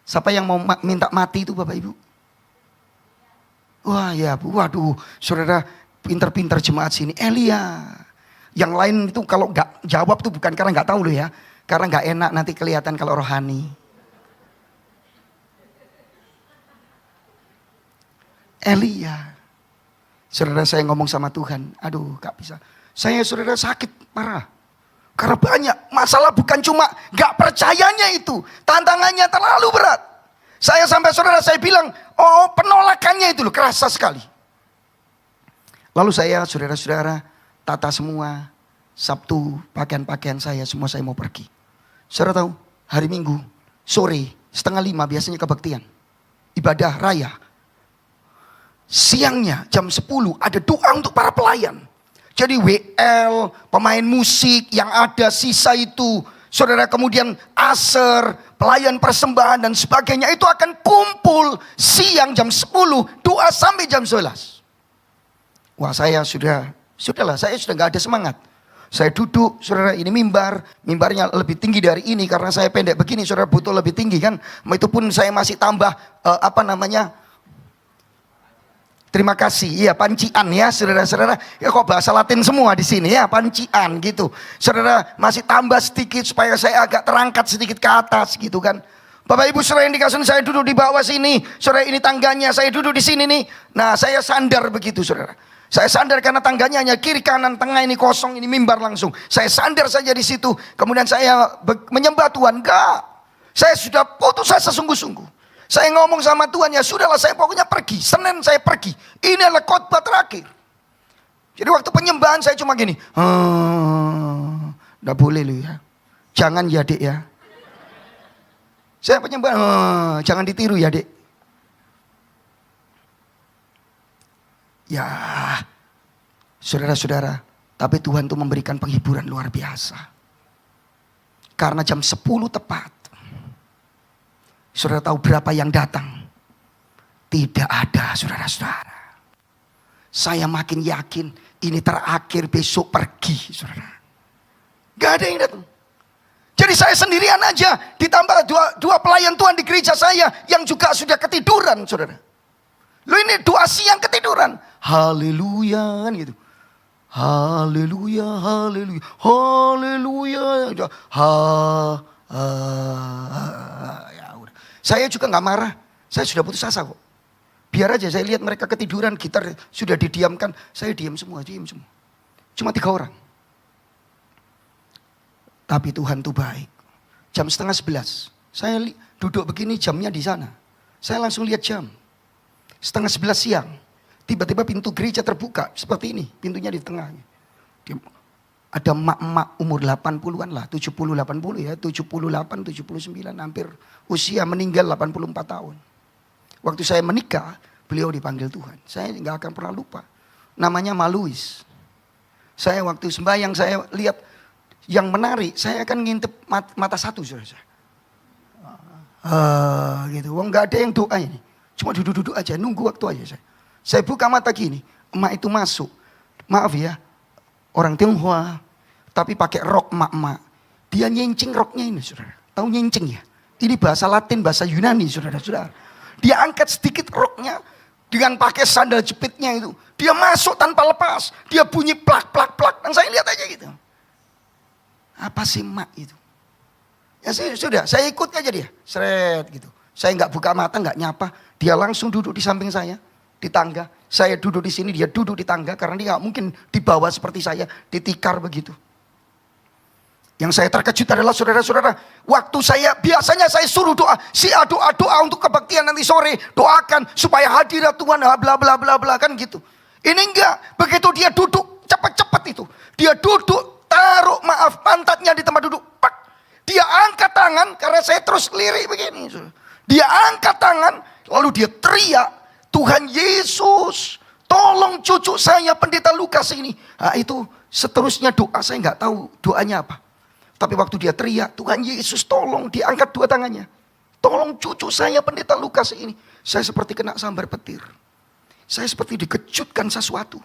Siapa yang mau minta mati itu Bapak Ibu? Wah ya, waduh, saudara pinter-pinter jemaat sini. Elia. Yang lain itu kalau nggak jawab tuh bukan karena nggak tahu loh ya. Karena nggak enak nanti kelihatan kalau rohani. Elia. Saudara, saya ngomong sama Tuhan. Aduh gak bisa. Saya saudara sakit parah. Karena banyak masalah, bukan cuma gak percayanya itu. Tantangannya terlalu berat. Saya sampai saudara saya bilang, oh penolakannya itu loh kerasa sekali. Lalu saya saudara-saudara tata semua. Sabtu pakaian-pakaian saya semua saya mau pergi. Saudara tahu hari Minggu sore 4:30 biasanya kebaktian. Ibadah raya. Siangnya jam 10 ada doa untuk para pelayan. Jadi WL, pemain musik yang ada sisa itu. Saudara kemudian aser, pelayan persembahan dan sebagainya. Itu akan kumpul siang jam 10, doa sampai jam 11. Wah sudahlah saya sudah gak ada semangat. Saya duduk, saudara, ini mimbarnya lebih tinggi dari ini karena saya pendek begini, saudara, butuh lebih tinggi kan. Itu pun saya masih tambah terima kasih, iya pancian ya saudara-saudara. Ya kok bahasa Latin semua di sini ya, pancian gitu. Saudara, masih tambah sedikit supaya saya agak terangkat sedikit ke atas gitu kan. Bapak Ibu saudara yang dikasih, saya duduk di bawah sini. Saudara, ini tangganya, saya duduk di sini nih. Nah, saya sandar begitu saudara. Saya sandar karena tangganya hanya kiri kanan, tengah ini kosong, ini mimbar langsung. Saya sandar saja di situ. Kemudian saya menyembah Tuhan. Enggak. Saya sudah putus asa sungguh-sungguh. Saya ngomong sama Tuhan, ya sudahlah, saya pokoknya pergi. Senin saya pergi. Ini adalah khotbah terakhir. Jadi waktu penyembahan saya cuma gini. Enggak boleh lu ya. Jangan ya dek ya. Saya penyembahan, jangan ditiru ya dek. Ya, saudara-saudara, tapi Tuhan tuh memberikan penghiburan luar biasa. Karena jam 10 tepat, saudara tahu berapa yang datang? Tidak ada, saudara-saudara. Saya makin yakin ini terakhir, besok pergi, saudara. Gak ada yang datang. Jadi saya sendirian aja, ditambah dua pelayan Tuhan di gereja saya yang juga sudah ketiduran, saudara. Lu ini doa siang ketiduran. Haleluya kan gitu. Haleluya, haleluya, haleluya. Ya udah. Saya juga nggak marah. Saya sudah putus asa kok. Biar aja saya lihat mereka ketiduran, gitar sudah didiamkan, saya diam semua. Cuma 3 orang. Tapi Tuhan tuh baik. Jam 10:30, saya duduk begini, jamnya di sana. Saya langsung lihat jam. 10:30 siang. Tiba-tiba pintu gereja terbuka seperti ini, pintunya di tengahnya. Ada emak-emak umur 80-an lah, 70-80 ya, 78, 79, hampir usia meninggal 84 tahun. Waktu saya menikah, beliau dipanggil Tuhan. Saya nggak akan pernah lupa. Namanya Maluis. Saya waktu sembahyang, saya lihat yang menarik, saya akan ngintip mata satu, saudara. Gitu. Wong nggak ada yang doa ini, cuma duduk-duduk aja, nunggu waktu aja saya. Saya buka mata gini, emak itu masuk. Maaf ya, orang Tionghoa, tapi pakai rok emak-emak. Dia nyincing roknya ini, saudara. Tahu nyincing ya? Ini bahasa Latin, bahasa Yunani, saudara-saudara. Dia angkat sedikit roknya dengan pakai sandal jepitnya itu. Dia masuk tanpa lepas. Dia bunyi plak, plak, plak. Dan saya lihat aja gitu. Apa sih mak itu? Ya sudah, saya ikut aja dia. Seret gitu. Saya nggak buka mata, nggak nyapa. Dia langsung duduk di samping saya. Di tangga. Saya duduk di sini, dia duduk di tangga. Karena dia nggak mungkin di bawah seperti saya. Ditikar begitu. Yang saya terkejut adalah saudara-saudara. Waktu biasanya saya suruh doa. Doa untuk kebaktian nanti sore. Doakan supaya hadirat Tuhan. Bla bla bla bla kan gitu. Ini enggak. Begitu dia duduk, cepat-cepat itu. Dia duduk, taruh pantatnya di tempat duduk. Pak. Dia angkat tangan. Karena saya terus lirik begini. Dia angkat tangan. Lalu dia teriak. Tuhan Yesus, tolong cucu saya pendeta Lukas ini. Nah, itu seterusnya doa. Saya nggak tahu doanya apa. Tapi waktu dia teriak, Tuhan Yesus tolong, diangkat 2 tangannya. Tolong cucu saya pendeta Lukas ini. Saya seperti kena sambar petir. Saya seperti dikejutkan sesuatu.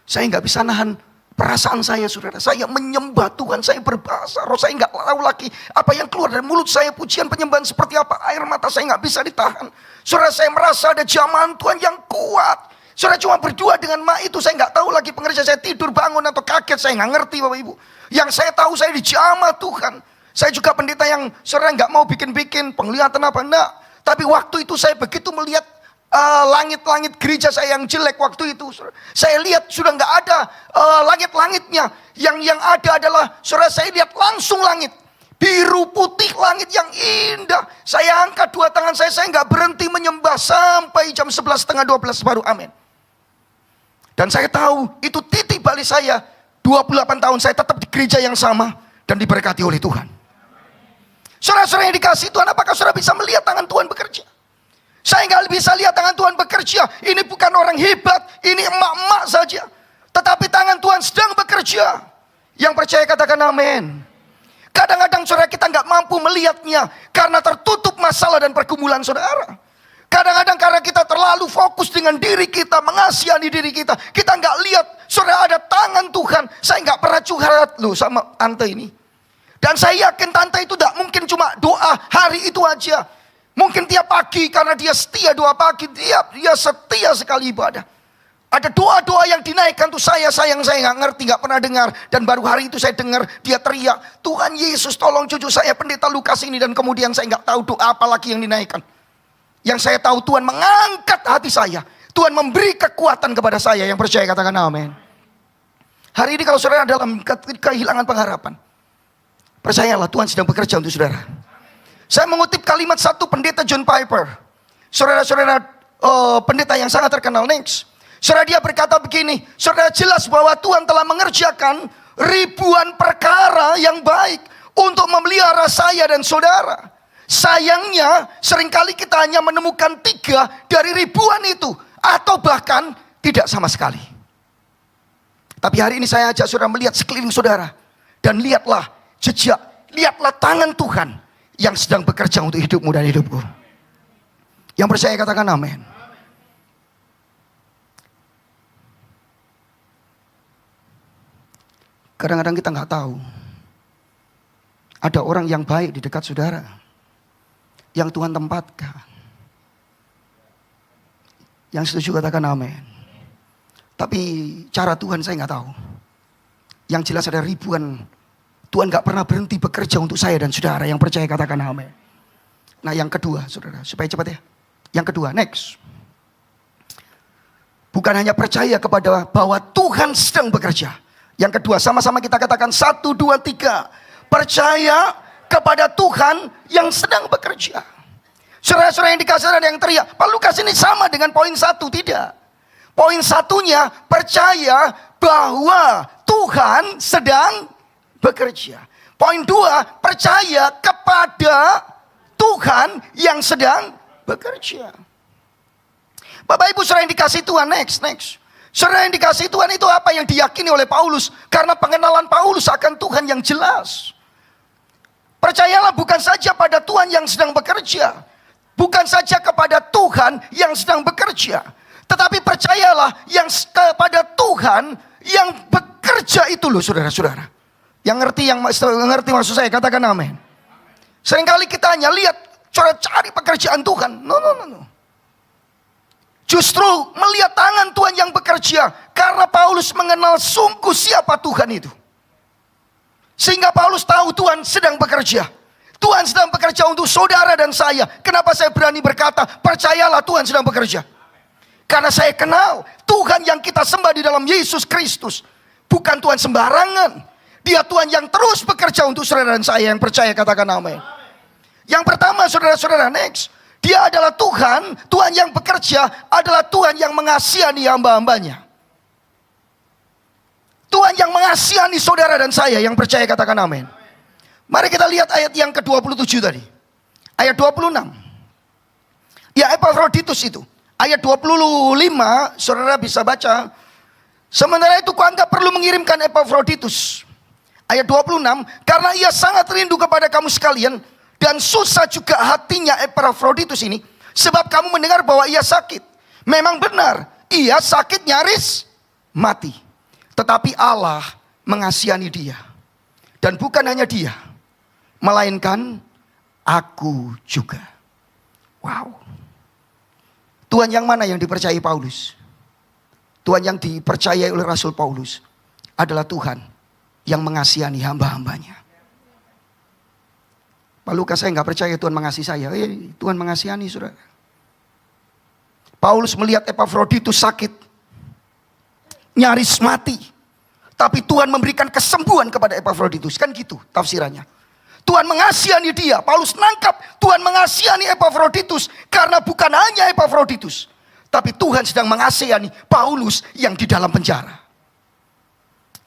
Saya nggak bisa nahan perasaan saya, saudara. Saya menyembah Tuhan, saya berbahasa roh. Saya nggak tahu lagi apa yang keluar dari mulut saya. Pujian penyembahan seperti apa. Air mata saya nggak bisa ditahan. Saudara, saya merasa ada jamahan Tuhan yang kuat. Saudara, cuma berdua dengan mak itu. Saya nggak tahu lagi pengerja saya tidur, bangun atau kaget. Saya nggak ngerti Bapak Ibu. Yang saya tahu saya dijamah Tuhan. Saya juga pendeta yang saudara nggak mau bikin-bikin penglihatan apa enggak. Tapi waktu itu saya begitu melihat langit-langit gereja saya yang jelek waktu itu. Saudara. Saya lihat sudah nggak ada langit-langitnya. Yang ada adalah saudara, saya lihat langsung langit. Biru putih langit yang indah. Saya angkat 2 tangan saya nggak berhenti menyembah sampai jam 11:30 baru amin. Dan saya tahu itu titik balik saya. 28 tahun saya tetap di gereja yang sama dan diberkati oleh Tuhan. Saudara-saudara yang dikasih Tuhan, apakah saudara bisa melihat tangan Tuhan bekerja? Saya nggak bisa lihat tangan Tuhan bekerja. Ini bukan orang hebat, ini emak-emak saja. Tetapi tangan Tuhan sedang bekerja. Yang percaya katakan amin. Kadang-kadang saudara kita nggak mampu melihatnya karena tertutup masalah dan pergumulan saudara. Kadang-kadang karena kita terlalu fokus dengan diri kita, mengasihani diri kita, kita nggak lihat, saudara, ada tangan Tuhan. Saya nggak pernah curhat loh sama tante ini. Dan saya yakin tante itu tidak mungkin cuma doa hari itu aja. Mungkin tiap pagi karena dia setia doa pagi, dia setia sekali ibadah. Ada doa-doa yang dinaikkan tuh saya nggak ngerti, nggak pernah dengar. Dan baru hari itu saya dengar dia teriak, Tuhan Yesus tolong cucu saya pendeta Lukas ini. Dan kemudian saya nggak tahu doa apa lagi yang dinaikkan. Yang saya tahu Tuhan mengangkat hati saya. Tuhan memberi kekuatan kepada saya yang percaya, katakan amin. Hari ini kalau saudara dalam kehilangan pengharapan, percayalah Tuhan sedang bekerja untuk saudara. Saya mengutip kalimat satu pendeta John Piper. Saudara-saudara pendeta yang sangat terkenal, next. Saudara, dia berkata begini, saudara, jelas bahwa Tuhan telah mengerjakan ribuan perkara yang baik untuk memelihara saya dan saudara. Sayangnya seringkali kita hanya menemukan 3 dari ribuan itu, atau bahkan tidak sama sekali. Tapi hari ini saya ajak saudara melihat sekeliling saudara, dan lihatlah jejak, lihatlah tangan Tuhan yang sedang bekerja untuk hidupmu dan hidupku. Yang percaya katakan amin. Kadang-kadang kita nggak tahu, ada orang yang baik di dekat saudara, yang Tuhan tempatkan. Yang setuju katakan amin. Tapi cara Tuhan saya nggak tahu. Yang jelas ada ribuan. Tuhan nggak pernah berhenti bekerja untuk saya dan saudara. Yang percaya katakan amin. Nah yang kedua saudara, supaya cepat ya. Yang kedua, next. Bukan hanya percaya kepada bahwa Tuhan sedang bekerja. Yang kedua, sama-sama kita katakan 1, 2, 3. Percaya kepada Tuhan yang sedang bekerja. Saudara-saudara yang dikasih dan yang teriak, Pak Lukas ini sama dengan poin 1, tidak. Poin 1-nya, percaya bahwa Tuhan sedang bekerja. Poin 2, percaya kepada Tuhan yang sedang bekerja. Bapak Ibu saudara yang dikasih Tuhan, next. Saudara yang dikasih Tuhan itu apa yang diyakini oleh Paulus? Karena pengenalan Paulus akan Tuhan yang jelas. Percayalah bukan saja pada Tuhan yang sedang bekerja. Bukan saja kepada Tuhan yang sedang bekerja. Tetapi percayalah yang kepada Tuhan yang bekerja itu loh saudara-saudara. Yang ngerti maksud saya katakan amin. Seringkali kita hanya lihat cara cari pekerjaan Tuhan. No. Justru melihat tangan Tuhan yang bekerja. Karena Paulus mengenal sungguh siapa Tuhan itu. Sehingga Paulus tahu Tuhan sedang bekerja. Tuhan sedang bekerja untuk saudara dan saya. Kenapa saya berani berkata, percayalah Tuhan sedang bekerja. Karena saya kenal Tuhan yang kita sembah di dalam Yesus Kristus. Bukan Tuhan sembarangan. Dia Tuhan yang terus bekerja untuk saudara dan saya yang percaya katakan amin. Yang pertama saudara-saudara, next. Dia adalah Tuhan yang bekerja adalah Tuhan yang mengasihani hamba-hambanya. Tuhan yang mengasihani saudara dan saya yang percaya katakan amin. Mari kita lihat ayat yang ke-27 tadi. Ayat 26. Ya Epafroditus itu. Ayat 25 saudara bisa baca. Sementara itu kuanggap perlu mengirimkan Epafroditus. Ayat 26. Karena ia sangat rindu kepada kamu sekalian. Dan susah juga hatinya Epafroditus ini. Sebab kamu mendengar bahwa ia sakit. Memang benar. Ia sakit nyaris mati. Tetapi Allah mengasihani dia. Dan bukan hanya dia. Melainkan aku juga. Wow. Tuhan yang mana yang dipercayai Paulus? Tuhan yang dipercayai oleh Rasul Paulus. Adalah Tuhan yang mengasihani hamba-hambanya. Pak Lukas, saya nggak percaya Tuhan mengasihi saya. Tuhan mengasihani saudara. Paulus melihat Epafroditus sakit. Nyaris mati. Tapi Tuhan memberikan kesembuhan kepada Epafroditus. Kan gitu tafsirannya. Tuhan mengasihani dia. Paulus nangkap Tuhan mengasihani Epafroditus. Karena bukan hanya Epafroditus. Tapi Tuhan sedang mengasihani Paulus yang di dalam penjara.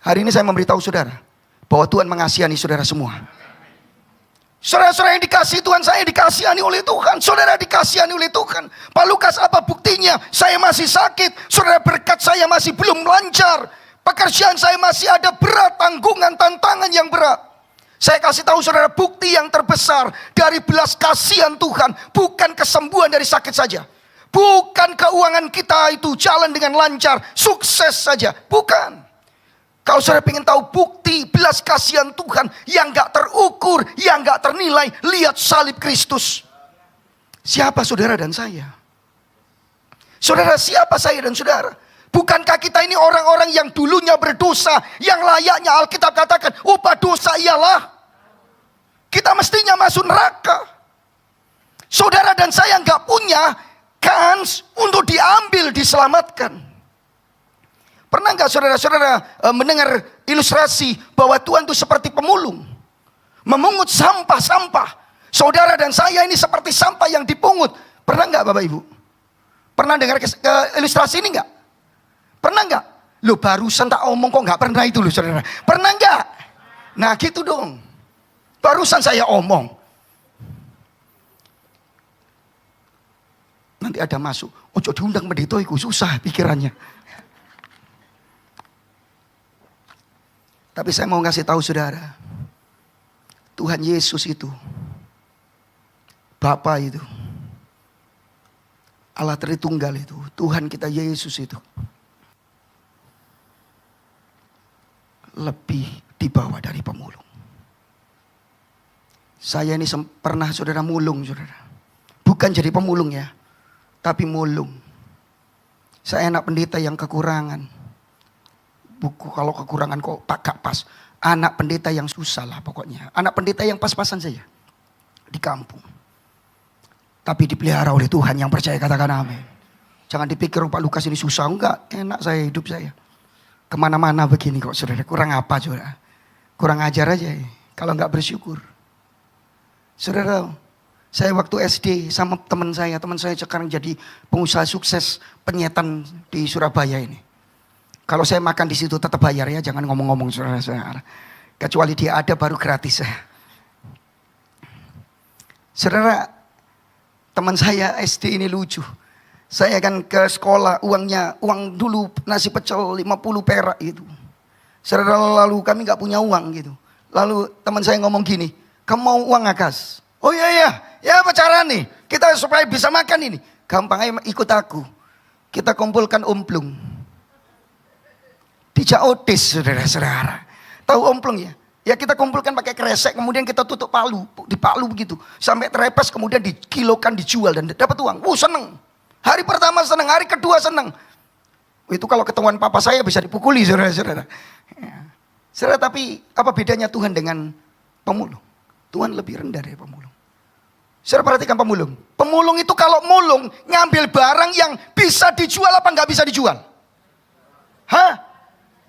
Hari ini saya memberitahu saudara. Bahwa Tuhan mengasihani saudara semua. Saudara-saudara yang dikasihi Tuhan, saya dikasihani oleh Tuhan. Saudara dikasihani oleh Tuhan. Pak Lukas, apa buktinya? Saya masih sakit. Saudara, berkat saya masih belum lancar. Pekerjaan saya masih ada berat, tanggungan, tantangan yang berat. Saya kasih tahu saudara, bukti yang terbesar dari belas kasihan Tuhan bukan kesembuhan dari sakit saja. Bukan keuangan kita itu jalan dengan lancar, sukses saja. Bukan. Kalau saudara ingin tahu bukti belas kasihan Tuhan yang gak terukur, yang gak ternilai, lihat salib Kristus. Siapa saudara dan saya? Saudara, siapa saya dan saudara? Bukankah kita ini orang-orang yang dulunya berdosa, yang layaknya Alkitab katakan, upah dosa ialah kita mestinya masuk neraka. Saudara dan saya gak punya kans untuk diambil, diselamatkan. Pernah nggak saudara-saudara mendengar ilustrasi bahwa Tuhan itu seperti pemulung, memungut sampah-sampah. Saudara dan saya ini seperti sampah yang dipungut. Pernah nggak Bapak Ibu? Pernah dengar ilustrasi ini nggak? Pernah nggak? Lo barusan tak omong kok nggak pernah itu loh saudara. Pernah nggak? Nah gitu dong. Barusan saya omong. Nanti ada masuk, ojo diundang pendeta itu susah pikirannya. Tapi saya mau ngasih tahu saudara, Tuhan Yesus itu, Bapa itu, Allah Tritunggal itu, Tuhan kita Yesus itu, lebih di bawah dari pemulung. Saya ini pernah saudara mulung saudara, bukan jadi pemulung ya. Tapi mulung. Saya anak pendeta yang kekurangan. Buku kalau kekurangan kok gak pas. Anak pendeta yang susah lah pokoknya. Anak pendeta yang pas-pasan saja. Di kampung. Tapi dipelihara oleh Tuhan, yang percaya katakan amin. Jangan dipikir Pak Lukas ini susah. Enggak, enak saya hidup saya. Kemana-mana begini kok saudara. Kurang apa saudara? Kurang ajar aja ya. Kalau enggak bersyukur. Saudara, saya waktu SD sama teman saya sekarang jadi pengusaha sukses penyetan di Surabaya ini. Kalau saya makan di situ tetap bayar ya, jangan ngomong-ngomong saudara-saudara. Kecuali dia ada baru gratis ya. Saudara, teman saya SD ini lucu. Saya kan ke sekolah uang dulu nasi pecel 50 perak gitu. Saudara, lalu kami gak punya uang gitu. Lalu teman saya ngomong gini, kamu mau uang Agas? Oh iya, ya apa cara nih? Kita supaya bisa makan ini. Gampang aja ikut aku. Kita kumpulkan omplung. Dijak otis saudara-saudara. Tahu omplung ya? Ya kita kumpulkan pakai kresek, kemudian kita tutup palu. Dipalu begitu. Sampai terepes, kemudian dikilokan, dijual dan dapat uang. Seneng. Hari pertama seneng, hari kedua seneng. Itu kalau ketemuan papa saya bisa dipukuli saudara-saudara. Ya. Saudara, tapi apa bedanya Tuhan dengan pemulung? Tuhan lebih rendah dari pemulung. Saudara perhatikan pemulung. Pemulung itu kalau mulung ngambil barang yang bisa dijual apa nggak bisa dijual? Hah?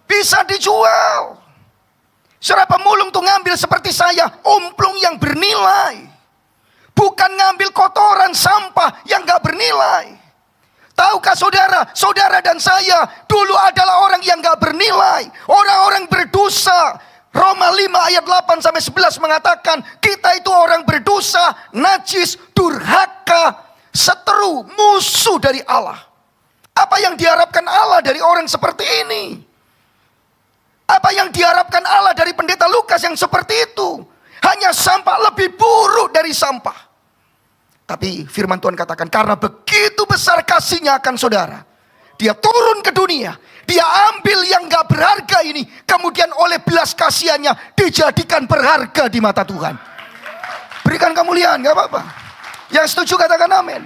Bisa dijual. Saudara, pemulung tuh ngambil seperti saya, omplung yang bernilai. Bukan ngambil kotoran sampah yang nggak bernilai. Tahukah saudara, saudara dan saya dulu adalah orang yang nggak bernilai, orang-orang berdosa. Roma 5 ayat 8 sampai 11 mengatakan kita itu orang berdosa, najis, durhaka, seteru, musuh dari Allah. Apa yang diharapkan Allah dari orang seperti ini? Apa yang diharapkan Allah dari pendeta Lukas yang seperti itu? Hanya sampah, lebih buruk dari sampah. Tapi firman Tuhan katakan karena begitu besar kasihnya akan saudara, dia turun ke dunia. Dia ambil yang gak berharga ini, kemudian oleh belas kasihannya dijadikan berharga di mata Tuhan. Berikan kemuliaan, gak apa-apa. Yang setuju katakan amin.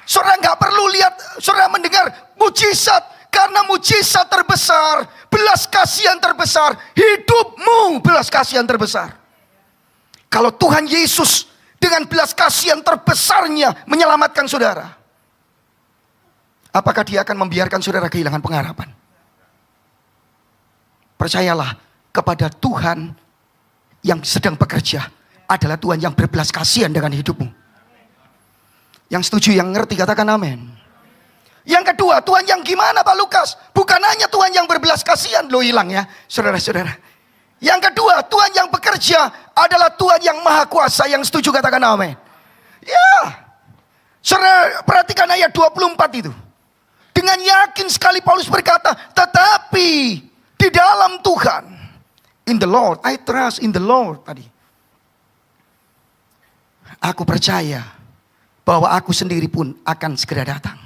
Saudara gak perlu lihat, saudara mendengar mujizat. Karena mujizat terbesar, belas kasihan terbesar, hidupmu belas kasihan terbesar. Kalau Tuhan Yesus dengan belas kasihan terbesarnya menyelamatkan saudara, apakah dia akan membiarkan saudara kehilangan pengharapan? Percayalah kepada Tuhan yang sedang bekerja adalah Tuhan yang berbelas kasihan dengan hidupmu. Yang setuju, yang ngerti katakan amin. Yang kedua, Tuhan yang gimana Pak Lukas? Bukan hanya Tuhan yang berbelas kasihan, lo hilang ya saudara-saudara. Yang kedua, Tuhan yang bekerja adalah Tuhan yang maha kuasa. Yang setuju katakan amin. Ya, saudara perhatikan ayat 24 itu. Dengan yakin sekali Paulus berkata, tetapi di dalam Tuhan, in the Lord, I trust in the Lord tadi. Aku percaya bahwa aku sendiri pun akan segera datang.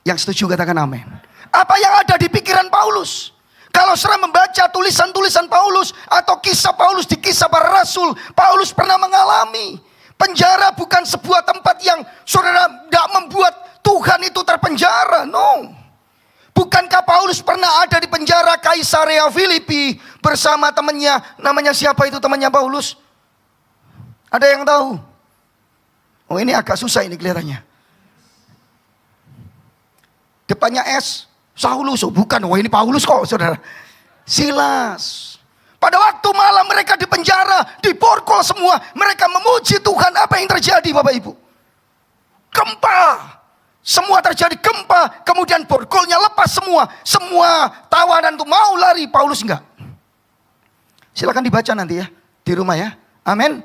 Yang setuju katakan amin. Apa yang ada di pikiran Paulus? Kalau saudara membaca tulisan-tulisan Paulus atau kisah Paulus di Kisah Para Rasul, Paulus pernah mengalami penjara bukan sebuah tempat yang saudara tidak membuat Tuhan itu terpenjara. No. Bukankah Paulus pernah ada di penjara Kaisarea Filipi bersama temannya? Namanya siapa itu temannya Paulus? Ada yang tahu? Oh, ini agak susah ini kelihatannya. Depannya S, Saulus. Oh, bukan, oh ini Paulus kok saudara. Silas. Pada waktu malam mereka di penjara, diborgol semua. Mereka memuji Tuhan. Apa yang terjadi Bapak Ibu? Gempa. Semua terjadi gempa. Kemudian borgolnya lepas semua. Semua tawanan itu mau lari. Paulus enggak. Silakan dibaca nanti ya. Di rumah ya. Amin.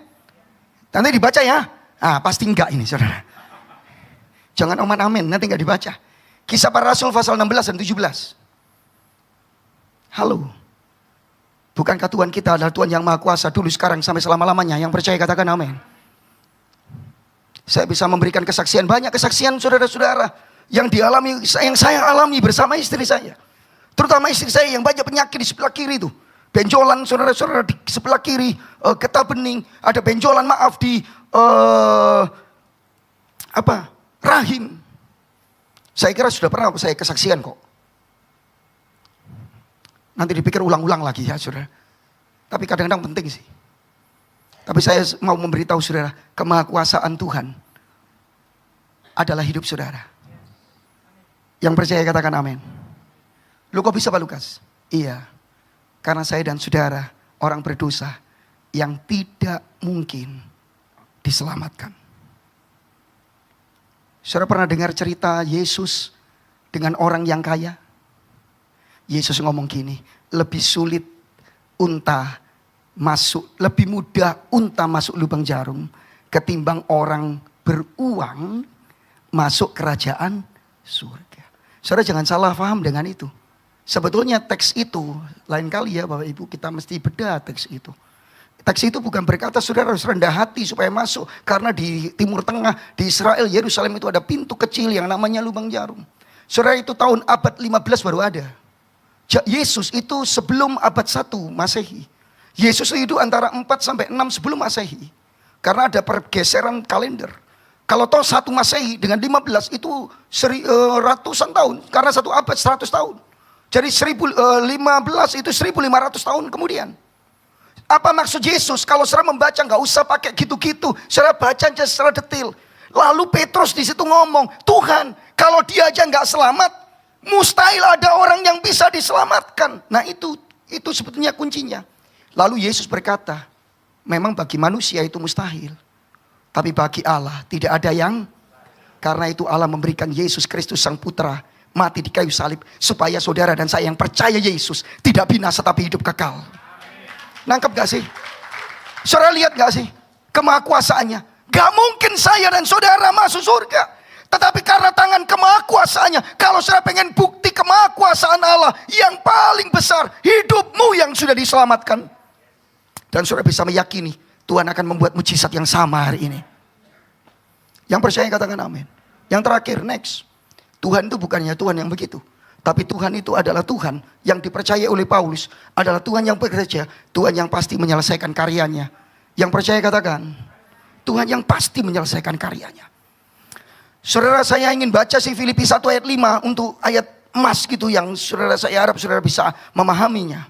Nanti dibaca ya. Ah, pasti enggak ini saudara. Jangan oman amin. Nanti enggak dibaca. Kisah Para Rasul pasal 16 dan 17. Halo. Bukankah Tuhan kita adalah Tuhan yang Maha Kuasa dulu, sekarang, sampai selama-lamanya? Yang percaya katakan amin. Saya bisa memberikan kesaksian, banyak kesaksian saudara-saudara yang dialami, yang saya alami bersama istri saya. Terutama istri saya yang banyak penyakit di sebelah kiri itu. Benjolan saudara-saudara di sebelah kiri, getah bening, ada benjolan di rahim. Saya kira sudah pernah saya kesaksian kok. Nanti dipikir ulang-ulang lagi ya saudara. Tapi kadang-kadang penting sih. Tapi saya mau memberitahu saudara, kemahakuasaan Tuhan adalah hidup saudara. Yang percaya katakan amin. Lu kok bisa Pak Lukas? Iya. Karena saya dan saudara orang berdosa yang tidak mungkin diselamatkan. Saudara pernah dengar cerita Yesus dengan orang yang kaya? Yesus ngomong gini, lebih sulit unta masuk, lebih mudah unta masuk lubang jarum ketimbang orang beruang masuk kerajaan surga. Saudara jangan salah paham dengan itu. Sebetulnya teks itu, lain kali ya Bapak Ibu, kita mesti bedah teks itu. Teks itu bukan berkata saudara harus rendah hati supaya masuk. Karena di Timur Tengah, di Israel, Yerusalem itu ada pintu kecil yang namanya lubang jarum. Saudara itu tahun abad 15 baru ada. Yesus itu sebelum abad 1 Masehi. Yesus itu antara 4 sampai 6 sebelum Masehi. Karena ada pergeseran kalender. Kalau toh 1 Masehi dengan 15 itu ratusan tahun. Karena 1 abad 100 tahun. Jadi 1015 itu 1500 tahun kemudian. Apa maksud Yesus? Kalau saudara membaca nggak usah pakai gitu-gitu. Saudara baca aja secara detail. Lalu Petrus di situ ngomong, Tuhan, kalau dia aja nggak selamat, mustahil ada orang yang bisa diselamatkan. Nah itu sebetulnya kuncinya. Lalu Yesus berkata, memang bagi manusia itu mustahil, tapi bagi Allah tidak ada yang. Karena itu Allah memberikan Yesus Kristus Sang Putra mati di kayu salib supaya saudara dan saya yang percaya Yesus tidak binasa tapi hidup kekal. Nangkep gak sih? Saudara lihat gak sih kemahakuasaannya? Gak mungkin saya dan saudara masuk surga. Tetapi karena tangan kemahakuasaannya, kalau saudara pengen bukti kemahakuasaan Allah yang paling besar, hidupmu yang sudah diselamatkan. Dan saudara bisa meyakini Tuhan akan membuat mujizat yang sama hari ini. Yang percaya katakan amin. Yang terakhir, next. Tuhan itu bukannya Tuhan yang begitu. Tapi Tuhan itu adalah Tuhan yang dipercaya oleh Paulus. Adalah Tuhan yang bekerja. Tuhan yang pasti menyelesaikan karyanya. Yang percaya katakan, Tuhan yang pasti menyelesaikan karyanya. Saudara, saya ingin baca si Filipi 1 ayat 5 untuk ayat emas gitu yang saudara, saya harap saudara bisa memahaminya.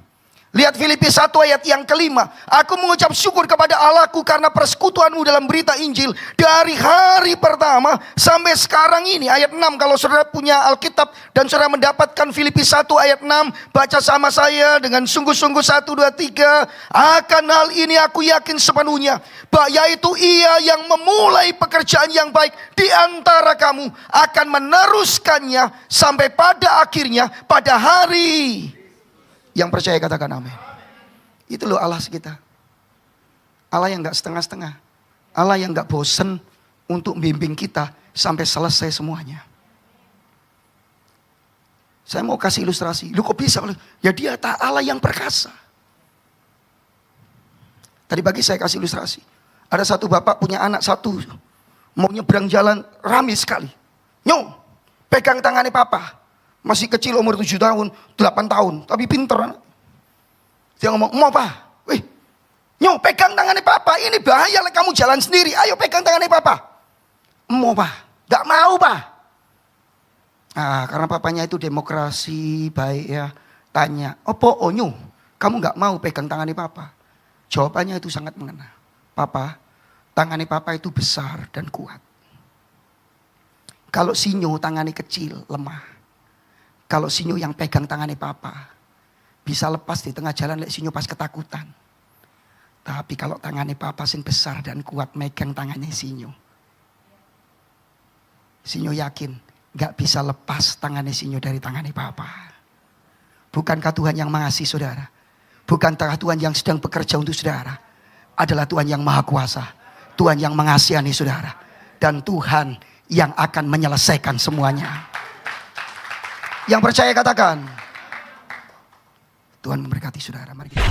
Lihat Filipi 1 ayat yang kelima. Aku mengucap syukur kepada Allahku karena persekutuanmu dalam berita Injil. Dari hari pertama sampai sekarang ini. Ayat 6 kalau saudara punya Alkitab dan saudara mendapatkan Filipi 1 ayat 6. Baca sama saya dengan sungguh-sungguh 1, 2, 3. Akan hal ini aku yakin sepenuhnya. Yaitu ia yang memulai pekerjaan yang baik di antara kamu. Akan meneruskannya sampai pada akhirnya pada hari. Yang percaya katakan amin. Itu loh Allah kita. Allah yang gak setengah-setengah. Allah yang gak bosen untuk membimbing kita sampai selesai semuanya. Saya mau kasih ilustrasi. Lu kok bisa? Ya dia Allah yang perkasa. Tadi pagi saya kasih ilustrasi. Ada satu bapak punya anak satu. Mau nyebrang jalan rame sekali. Nyo, pegang tangannya papa. Masih kecil umur 7 tahun, 8 tahun. Tapi pinter. Dia ngomong, mau pak? Wih, nyo pegang tangannya papa. Ini bahaya lah kamu jalan sendiri. Ayo pegang tangannya papa. Mau pak? Gak mau pak. Ah, karena papanya itu demokrasi baik ya. Tanya, opo onyo? Kamu gak mau pegang tangannya papa? Jawabannya itu sangat mengena. Papa, tangannya papa itu besar dan kuat. Kalau sinyo tangannya kecil, lemah. Kalau sinyo yang pegang tangannya papa, bisa lepas di tengah jalan lek sinyo pas ketakutan. Tapi kalau tangannya papa sing besar dan kuat megang tangannya sinyo. Sinyo yakin gak bisa lepas tangannya sinyo dari tangannya papa. Bukankah Tuhan yang mengasihi saudara? Bukankah Tuhan yang sedang bekerja untuk saudara? Adalah Tuhan yang maha kuasa. Tuhan yang mengasihani saudara. Dan Tuhan yang akan menyelesaikan semuanya. Yang percaya katakan. Tuhan memberkati saudara. Mari kita